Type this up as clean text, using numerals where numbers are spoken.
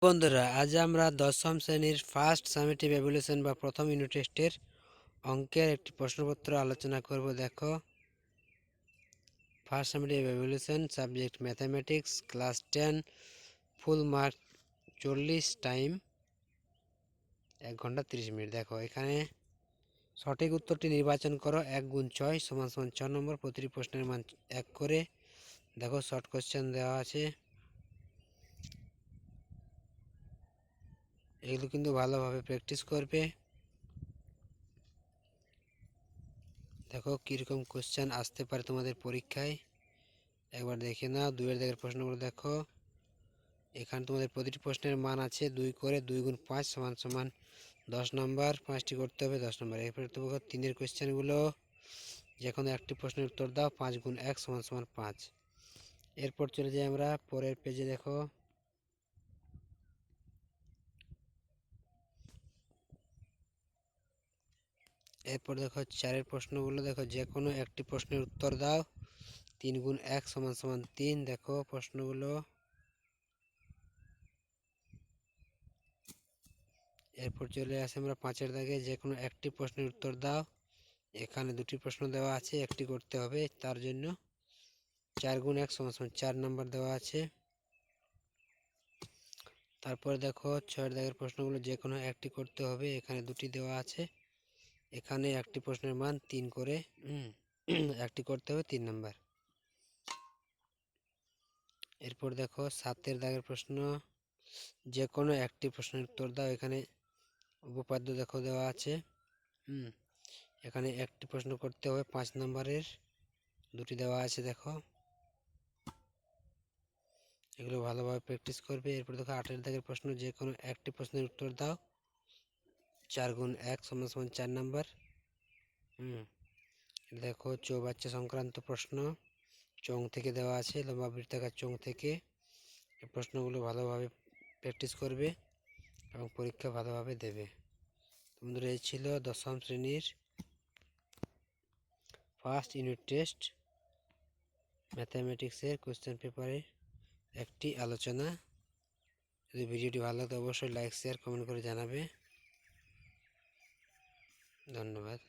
বন্ধুরা, আজ আমরা দশম শ্রেণীর ফার্স্ট সামেটিভ এভ্যালুয়েশন বা প্রথম ইউনিট টেস্টের অঙ্কের একটি প্রশ্নপত্র আলোচনা করব। দেখো, first summative evaluation, subject mathematics, class 10, full mark 40, time 1 ঘন্টা 30 মিনিট। দেখো, এখানে সঠিক উত্তরটি নির্বাচন করো। 1 গুণ 6 সমান 6 নম্বর। প্রতিটি প্রশ্নের মান 1 করে। দেখো, শর্ট কোশ্চেন দেওয়া আছে, এগুলো কিন্তু ভালোভাবে প্র্যাকটিস করবে। দেখো কীরকম কোশ্চেন আসতে পারে তোমাদের পরীক্ষায়, একবার দেখে নাও। 2-এর দাগের প্রশ্নগুলো দেখো, এখানে তোমাদের প্রতিটি প্রশ্নের মান আছে 2 করে। 2 গুণ 5 সমান সমান 10 নম্বর। 5টি করতে হবে 10 নম্বর। এরপরে তোমাকে 3-এর কোশ্চেনগুলো, যে কোনো একটি প্রশ্নের উত্তর দাও। 5 গুণ 1 সমান সমান 5। এরপর চলে যাই আমরা পরের পেজে। দেখো, এরপর দেখো 4-এর প্রশ্নগুলো দেখো, যে কোনো একটি প্রশ্নের উত্তর দাও। 3 গুণ 1 সমান সমান 3। দেখো প্রশ্নগুলো। এরপর চলে আসে আমরা 5-এর দাগে, যে কোনো একটি প্রশ্নের উত্তর দাও। এখানে 2টি প্রশ্ন দেওয়া আছে, একটি করতে হবে, তার জন্য 4 গুণ 1 সমান সমান 4 নম্বর দেওয়া আছে। তারপরে দেখো 6-এর দাগের প্রশ্নগুলো, যে কোনো একটি করতে হবে, এখানে 2টি দেওয়া আছে। এখানে একটি প্রশ্নের মান 3 করে, একটি করতে হবে 3 নম্বর। এরপর দেখো 7-এর দাগের প্রশ্ন, যে কোনো একটি প্রশ্নের উত্তর দাও। এখানে উপপাদ্য দেখো দেওয়া আছে। এখানে একটি প্রশ্ন করতে হবে 5 নম্বরের, 2টি দেওয়া আছে। দেখো, এগুলো ভালোভাবে প্র্যাকটিস করবে। এরপর দেখো 8-এর দাগের প্রশ্ন, যে কোনো একটি প্রশ্নের উত্তর দাও। 4 গুণ 1 সমান সমান 4 নম্বর। দেখো চৌবাচ্চা সংক্রান্ত প্রশ্ন, চোং থেকে দেওয়া আছে, লম্বা বৃত্তাকার চোং থেকে। এই প্রশ্নগুলো ভালোভাবে প্র্যাকটিস করবে এবং পরীক্ষা ভালোভাবে দেবে। বন্ধুরা, এই ছিল দশম শ্রেণীর ফার্স্ট ইউনিট টেস্ট ম্যাথামেটিক্সের কোশ্চেন পেপারের একটি আলোচনা। যদি ভিডিওটি ভালো লাগে অবশ্যই লাইক, শেয়ার, কমেন্ট করে জানাবে। ধন্যবাদ।